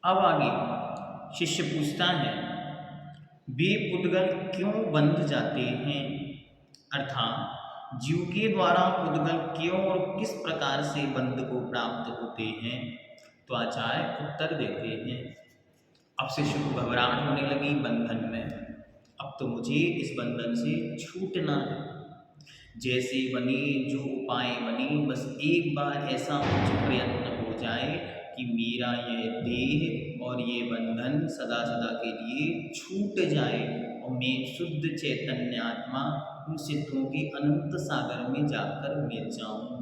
अब आगे शिष्य पूछता है, वे पुद्गल क्यों बंध जाते हैं, अर्थात जीव के द्वारा पुद्गल क्यों और किस प्रकार से बंध को प्राप्त होते हैं। तो आचार्य उत्तर देते हैं। अब शिष्य को घबराहट होने लगी बंधन में, अब तो मुझे इस बंधन से छूटना है। जैसे बने जो उपाय बने, बस एक बार ऐसा कुछ प्रयत्न हो जाए कि मेरा यह देह और ये बंधन सदा सदा के लिए छूट जाए और मैं शुद्ध चैतन्य आत्मा उन सिद्धों के अनंत सागर में जाकर मिल जाऊं।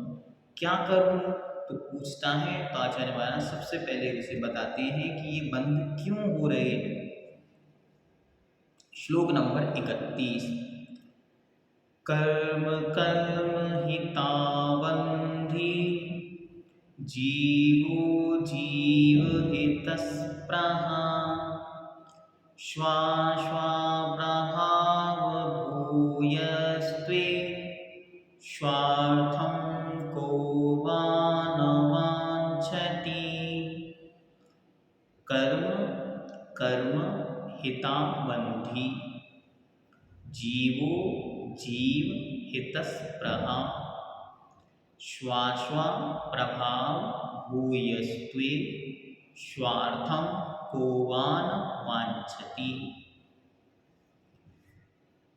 क्या करूं? तो पूछता है। तो आचार्य महाराज सबसे पहले उसे बताते हैं कि ये बंध क्यों हो रहे हैं। श्लोक नंबर 31। कर्म कर्म हितावन्धि जीवो जीव हितस्पृह श्वाश्वाप्रभाव भूयस्त्वे स्वार्थं को वा न वाञ्छति। कर्म कर्म हितावन्धि जीवो जीव हितस्पृह श्वाश्वा प्रभाव भूयस्त्वे स्वार्थं को वा न वाञ्छति।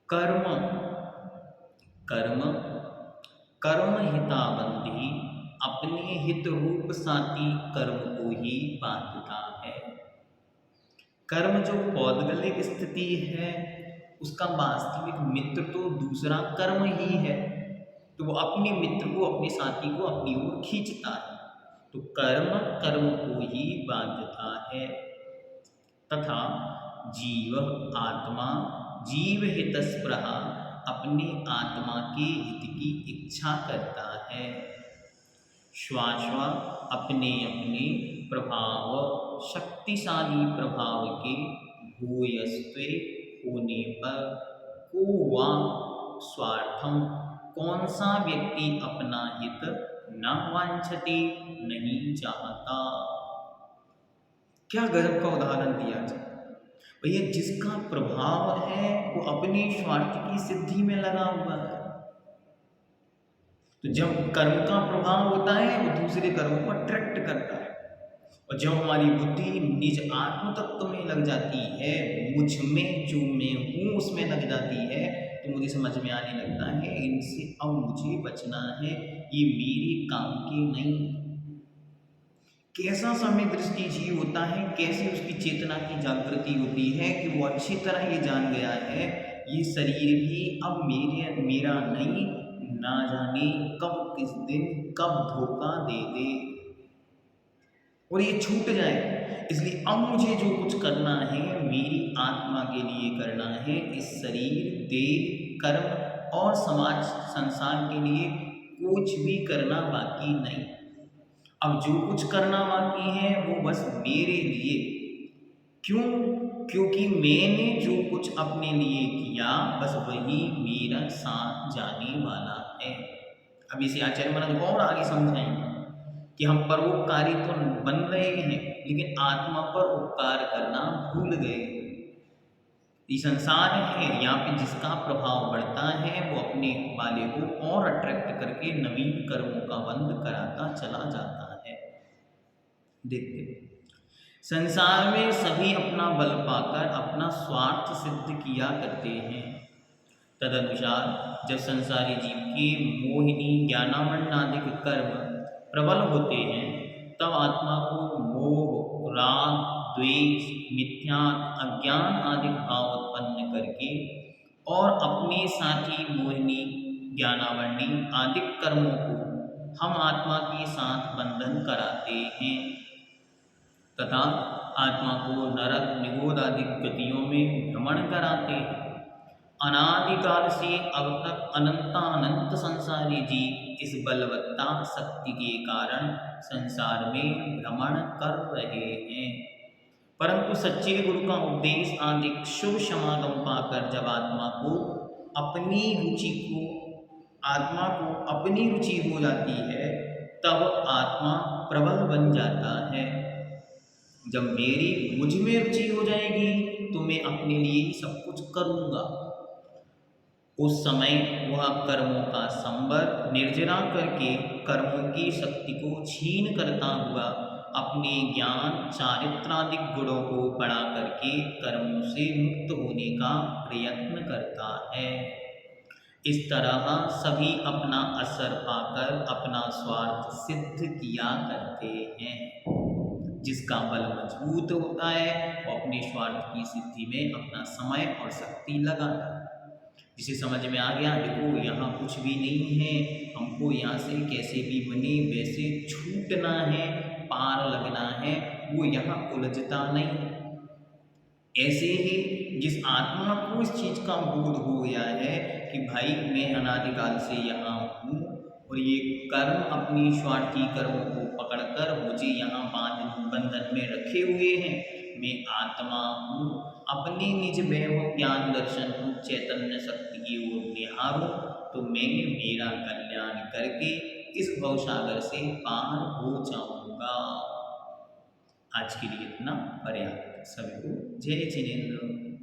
कर्म कर्म कर्म हितावन्धि अपने हित रूप साथी कर्म को ही बांधता है। कर्म जो पौद्गलिक स्थिति है उसका वास्तविक मित्र तो दूसरा कर्म ही है, तो वो अपने मित्र को अपने साथी को अपनी ओर खींचता है। तो कर्म कर्म को ही बांधता है। तथा जीव आत्मा जीव हितस्पृह अपने आत्मा के हित की इच्छा करता है। श्वाश्वा अपने अपने प्रभाव शक्तिशाली प्रभाव के भूयस्त्वे होने पर को वा स्वार्थम कौन सा व्यक्ति अपना हित न वांछति नहीं चाहता। क्या गजब का उदाहरण दिया जाए भैया, जिसका प्रभाव है वो अपने स्वार्थ की सिद्धि में लगा हुआ है। तो जब कर्म का प्रभाव होता है वो दूसरे कर्मों को अट्रैक्ट करता है, और जब हमारी बुद्धि निज आत्म तत्व में लग जाती है, मुझ में जो मैं हूँ उसमें लग जाती है, तो मुझे समझ में आने लगता है इनसे अब मुझे बचना है, ये मेरे काम के नहीं। कैसा समय दृष्टि जीव होता है, कैसे उसकी चेतना की जागृति होती है कि वो अच्छी तरह ये जान गया है ये शरीर भी अब मेरा नहीं, ना जाने कब किस दिन कब धोखा दे दे और ये छूट जाए। इसलिए अब मुझे जो कुछ करना है मेरी आत्मा के लिए करना है। इस शरीर देह कर्म और समाज संसार के लिए कुछ भी करना बाकी नहीं। अब जो कुछ करना बाकी है वो बस मेरे लिए। क्यों? क्योंकि मैंने जो कुछ अपने लिए किया बस वही मेरा साथ जाने वाला है। अब इसे आचार्य महाराज और आगे समझाएंगे कि हम परोपकारी तो बन रहे हैं लेकिन आत्मा पर उपकार करना भूल गए। ये संसार है, यहाँ पे जिसका प्रभाव बढ़ता है वो अपने वाले को और अट्रैक्ट करके नवीन कर्मों का बंध कराता चला जाता है। देखते संसार में सभी अपना बल पाकर अपना स्वार्थ सिद्ध किया करते हैं। तदनुसार जब संसारी जीव के मोहिनी ज्ञानामंडादिक कर्म प्रबल होते हैं तब आत्मा को मोह राग द्वेष मिथ्या अज्ञान आदि भाव उत्पन्न करके और अपने साथी मोहिनी ज्ञानावंडी आदि कर्मों को हम आत्मा के साथ बंधन कराते हैं तथा आत्मा को नरक निगोद आदि गतियों में भ्रमण कराते हैं। अनादिकाल से अब तक अनंतानंत संसारी जीव इस बलवत्ता शक्ति के कारण संसार में भ्रमण कर रहे हैं, परंतु सच्चे गुरु का उपदेश आदि शुभ समागम पाकर जब आत्मा को अपनी रुचि हो जाती है तब आत्मा प्रबल बन जाता है। जब मेरी मुझ में रुचि हो जाएगी तो मैं अपने लिए ही सब कुछ करूँगा। उस समय वह कर्मों का संबर निर्जरा करके कर्मों की शक्ति को छीन करता हुआ अपने ज्ञान चारित्रादिक गुणों को बढ़ा करके कर्मों से मुक्त होने का प्रयत्न करता है। इस तरह सभी अपना असर पाकर अपना स्वार्थ सिद्ध किया करते हैं। जिसका बल मजबूत होता है वो अपने स्वार्थ की सिद्धि में अपना समय और शक्ति लगाता है। जिसे समझ में आ गया, देखो यहाँ कुछ भी नहीं है, हमको यहाँ से कैसे भी बने वैसे छूटना है, पार लगना है, वो यहाँ उलझता नहीं। ऐसे ही जिस आत्मा को इस चीज़ का बोध हो गया है कि भाई मैं अनादिकाल से यहाँ हूँ और ये कर्म अपनी स्वार्थी कर्मों को पकड़कर मुझे यहाँ बंधन में रखे हुए हैं, मैं आत्मा हूँ, अपने निज वैभव ज्ञान दर्शन रूप चैतन्य शक्ति की ओर निहारूं तो मैं मेरा कल्याण करके इस भवसागर से पार हो जाऊंगा। आज के लिए इतना पर्याप्त। सभी को जय जिनेन्द्र।